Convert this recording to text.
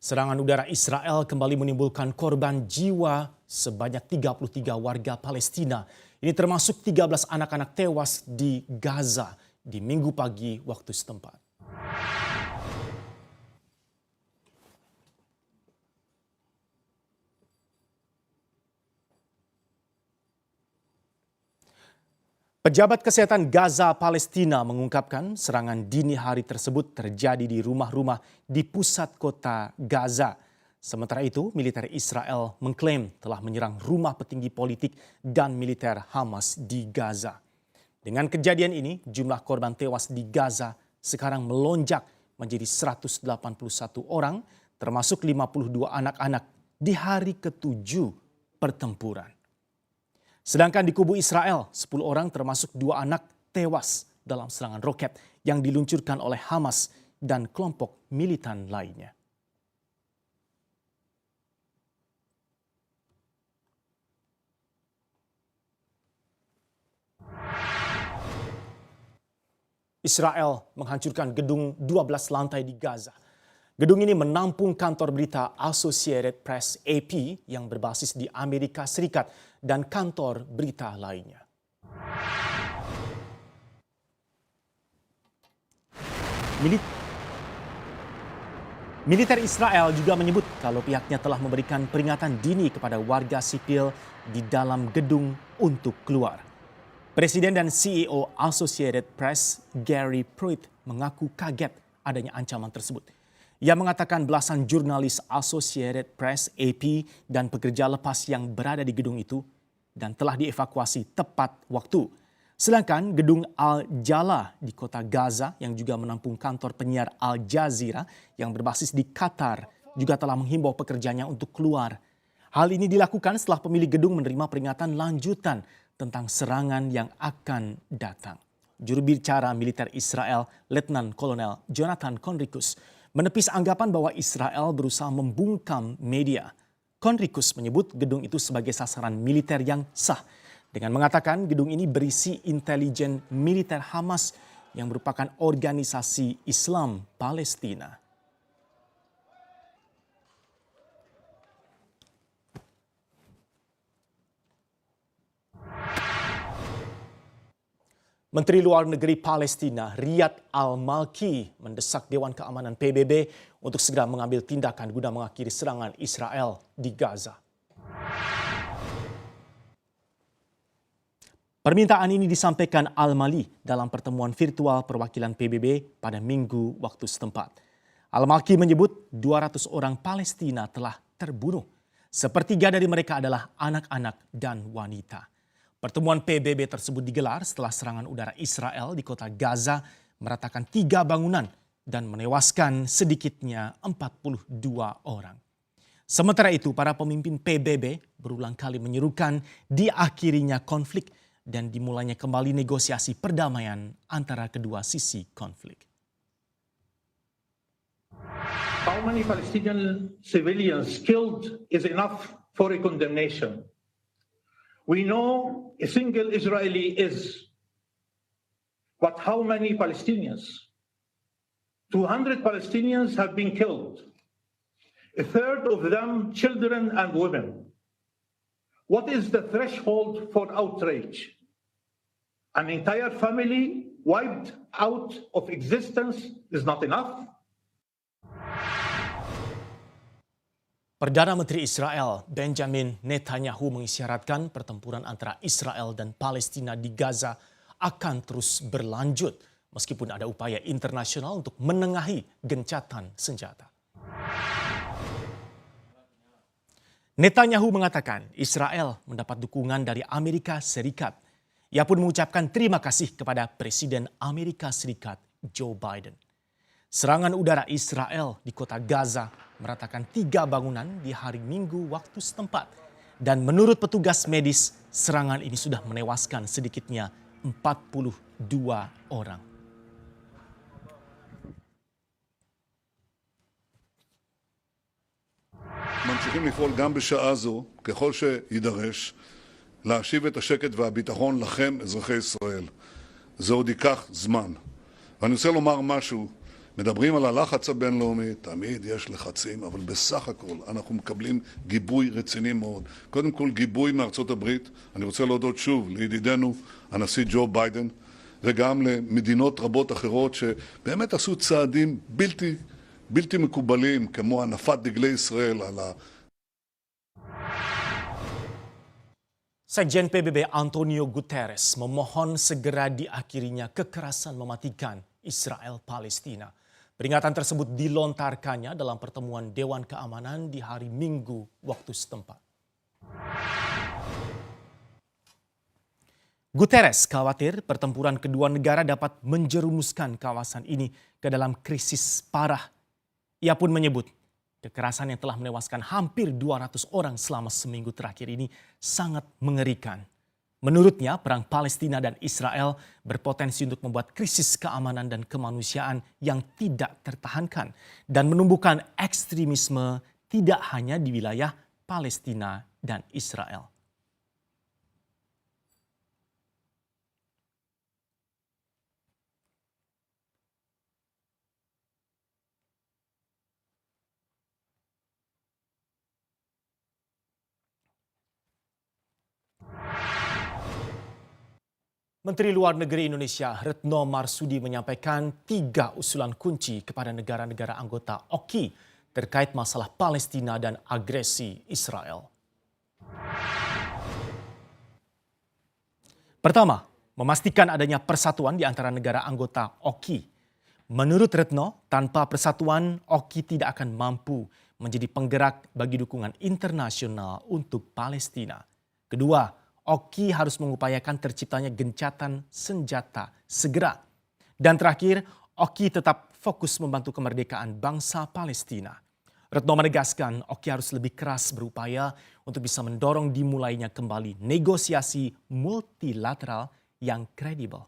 Serangan udara Israel kembali menimbulkan korban jiwa sebanyak 33 warga Palestina. Ini termasuk 13 anak-anak tewas di Gaza di Minggu pagi waktu setempat. Pejabat Kesehatan Gaza Palestina mengungkapkan serangan dini hari tersebut terjadi di rumah-rumah di pusat kota Gaza. Sementara itu, militer Israel mengklaim telah menyerang rumah petinggi politik dan militer Hamas di Gaza. Dengan kejadian ini, jumlah korban tewas di Gaza sekarang melonjak menjadi 181 orang, termasuk 52 anak-anak di hari ke-7 pertempuran. Sedangkan di kubu Israel, 10 orang termasuk 2 anak tewas dalam serangan roket yang diluncurkan oleh Hamas dan kelompok militan lainnya. Israel menghancurkan gedung 12 lantai di Gaza. Gedung ini menampung kantor berita Associated Press AP yang berbasis di Amerika Serikat dan kantor berita lainnya. Militer Israel juga menyebut kalau pihaknya telah memberikan peringatan dini kepada warga sipil di dalam gedung untuk keluar. Presiden dan CEO Associated Press Gary Pruitt mengaku kaget adanya ancaman tersebut. Ia mengatakan belasan jurnalis Associated Press AP dan pekerja lepas yang berada di gedung itu dan telah dievakuasi tepat waktu. Sedangkan gedung Al-Jala di kota Gaza yang juga menampung kantor penyiar Al Jazeera yang berbasis di Qatar juga telah menghimbau pekerjanya untuk keluar. Hal ini dilakukan setelah pemilik gedung menerima peringatan lanjutan tentang serangan yang akan datang. Juru bicara militer Israel, Letnan Kolonel Jonathan Conricus, menepis anggapan bahwa Israel berusaha membungkam media. Conricus menyebut gedung itu sebagai sasaran militer yang sah dengan mengatakan gedung ini berisi intelijen militer Hamas yang merupakan organisasi Islam Palestina. Menteri Luar Negeri Palestina Riyad Al-Malki mendesak Dewan Keamanan PBB untuk segera mengambil tindakan guna mengakhiri serangan Israel di Gaza. Permintaan ini disampaikan Al-Mali dalam pertemuan virtual perwakilan PBB pada Minggu waktu setempat. Al-Malki menyebut 200 orang Palestina telah terbunuh. Sepertiga dari mereka adalah anak-anak dan wanita. Pertemuan PBB tersebut digelar setelah serangan udara Israel di kota Gaza meratakan 3 bangunan dan menewaskan sedikitnya 42 orang. Sementara itu, para pemimpin PBB berulang kali menyerukan diakhirinya konflik dan dimulainya kembali negosiasi perdamaian antara kedua sisi konflik. How many Palestinian civilians killed is enough for a condemnation. We know a single Israeli is, but how many Palestinians? 200 Palestinians have been killed. A third of them children and women. What is the threshold for outrage? An entire family wiped out of existence is not enough? Perdana Menteri Israel Benjamin Netanyahu mengisyaratkan pertempuran antara Israel dan Palestina di Gaza akan terus berlanjut meskipun ada upaya internasional untuk menengahi gencatan senjata. Netanyahu mengatakan Israel mendapat dukungan dari Amerika Serikat. Ia pun mengucapkan terima kasih kepada Presiden Amerika Serikat Joe Biden. Serangan udara Israel di kota Gaza meratakan 3 bangunan di hari Minggu waktu setempat. Dan menurut petugas medis, serangan ini sudah menewaskan sedikitnya 42 orang. ממשיכים לפעול גם בשעה זו, ככל שידרש, להשיב את השקט והביטחון לכם, אזרחי ישראל. זה עוד ייקח זמן. ואני רוצה לומר משהו מדברים על הלחץ הבינלאומי, תמיד יש לחצים, אבל בסך הכל אנחנו מקבלים גיבוי רציני מאוד. קודם כל גיבוי מארצות הברית, אני רוצה להודות שוב לידידנו הנשיא ג'ו ביידן, וגם למדינות רבות אחרות שבאמת עשו צעדים בלתי מקובלים, כמו הנפת דגלי ישראל על Sekjen PBB Antonio Guterres memohon segera diakhirinya kekerasan mematikan Israel-Palestina. Peringatan tersebut dilontarkannya dalam pertemuan Dewan Keamanan di hari Minggu waktu setempat. Guterres khawatir pertempuran kedua negara dapat menjerumuskan kawasan ini ke dalam krisis parah. Ia pun menyebut kekerasan yang telah menewaskan hampir 200 orang selama seminggu terakhir ini sangat mengerikan. Menurutnya, perang Palestina dan Israel berpotensi untuk membuat krisis keamanan dan kemanusiaan yang tidak tertahankan dan menumbuhkan ekstremisme tidak hanya di wilayah Palestina dan Israel. Menteri Luar Negeri Indonesia Retno Marsudi menyampaikan 3 usulan kunci kepada negara-negara anggota OKI terkait masalah Palestina dan agresi Israel. Pertama, memastikan adanya persatuan di antara negara anggota OKI. Menurut Retno, tanpa persatuan OKI tidak akan mampu menjadi penggerak bagi dukungan internasional untuk Palestina. Kedua, OKI harus mengupayakan terciptanya gencatan senjata segera. Dan terakhir, OKI tetap fokus membantu kemerdekaan bangsa Palestina. Retno menegaskan OKI harus lebih keras berupaya untuk bisa mendorong dimulainya kembali negosiasi multilateral yang kredibel.